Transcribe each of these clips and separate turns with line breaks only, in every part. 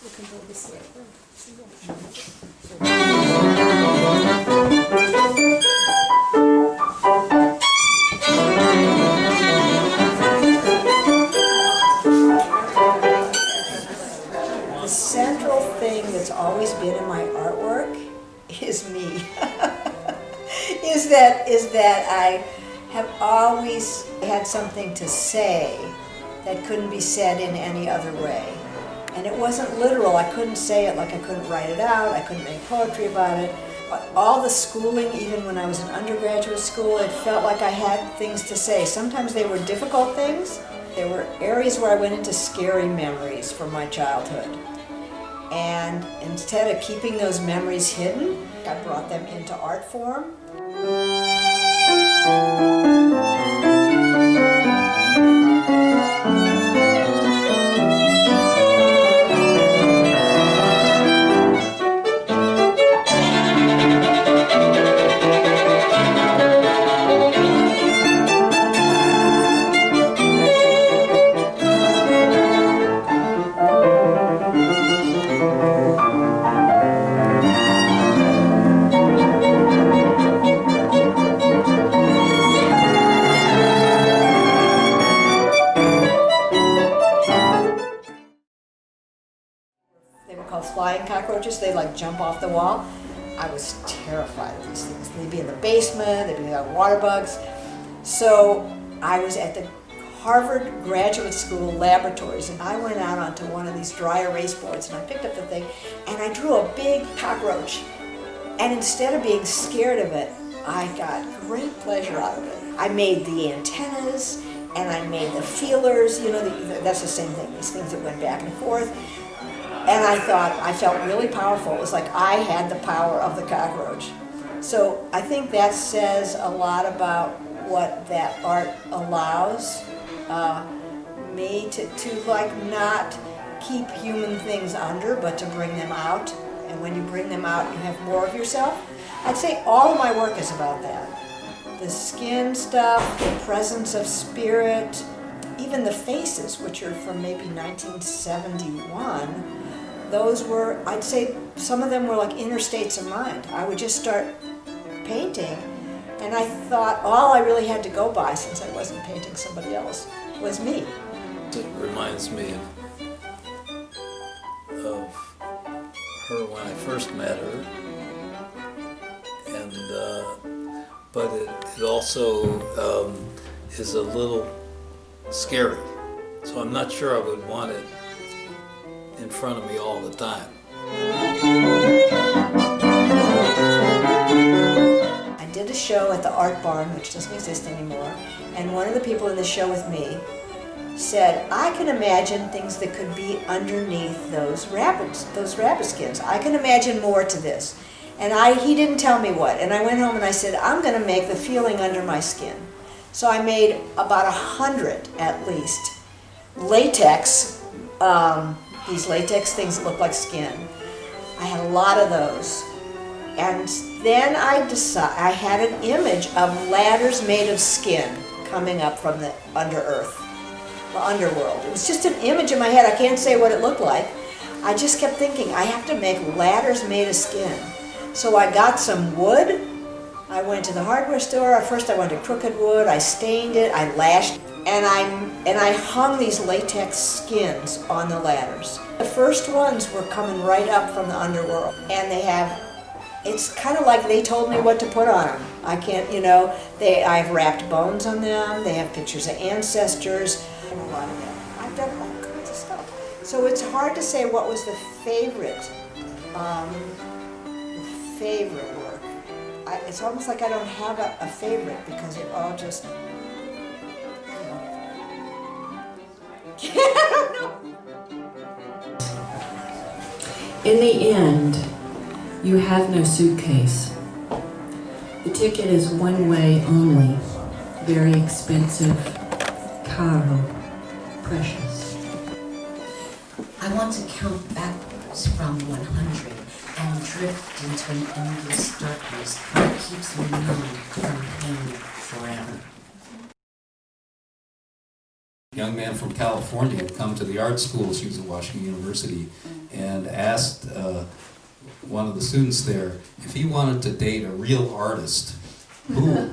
You can hold this way.
The central thing that's always been in my artwork is me. is that I have always had something to say that couldn't be said in any other way. And it wasn't literal. I couldn't say it, like I couldn't write it out, I couldn't make poetry about it. But all the schooling, even when I was in undergraduate school, it felt like I had things to say. Sometimes they were difficult things. There were areas where I went into scary memories from my childhood. And instead of keeping those memories hidden, I brought them into art form. They were called flying cockroaches. They like jump off the wall. I was terrified of these things. They'd be in the basement, they'd be like water bugs. So I was at the Harvard Graduate School laboratories, and I went out onto one of these dry erase boards and I picked up the thing and I drew a big cockroach. And instead of being scared of it, I got great pleasure out of it. I made the antennas and I made the feelers, you know, that's the same thing, these things that went back and forth. And I thought, I felt really powerful. It was like I had the power of the cockroach. So I think that says a lot about what that art allows me to like not keep human things under, but to bring them out. And when you bring them out, you have more of yourself. I'd say all of my work is about that. The skin stuff, the presence of spirit, even the faces, which are from maybe 1971, those were, I'd say some of them were like inner states of mind. I would just start painting, and I thought all I really had to go by, since I wasn't painting somebody else, was me.
It reminds me of her when I first met her, and but it also is a little scary, so I'm not sure I would want it in front of me all the time.
I did a show at the Art Barn, which doesn't exist anymore, and one of the people in the show with me said, I can imagine things that could be underneath those rabbit skins. I can imagine more to this. And he didn't tell me what, and I went home and I said, I'm going to make the feeling under my skin. So I made about 100 at least latex, these latex things that look like skin. I had a lot of those. And then I had an image of ladders made of skin coming up from the the underworld. It was just an image in my head. I can't say what it looked like. I just kept thinking, I have to make ladders made of skin. So I got some wood. I went to the hardware store. First I went to Crooked Wood. I stained it. I lashed. And I hung these latex skins on the ladders. The first ones were coming right up from the underworld, and it's kind of like they told me what to put on them. I can't, you know, I've wrapped bones on them, they have pictures of ancestors, and a lot of that. I've done all kinds of stuff. So it's hard to say what was the favorite work. It's almost like I don't have a favorite, because it all just,
In the end, you have no suitcase. The ticket is one way only, very expensive, caro, precious.
I want to count backwards from 100 and drift into an endless darkness that keeps me numb from pain forever.
A young man from California had come to the art school. She was at Washington University,
and asked one of the students there if he wanted to date a real artist, who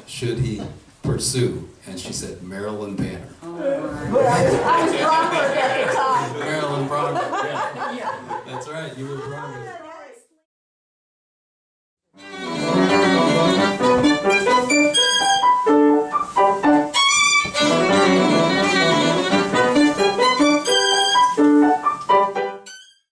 should he pursue? And she said, Marilyn Banner.
But I was Brockberg at the time.
Marilyn Banner, yeah. That's right, you were Brockberg.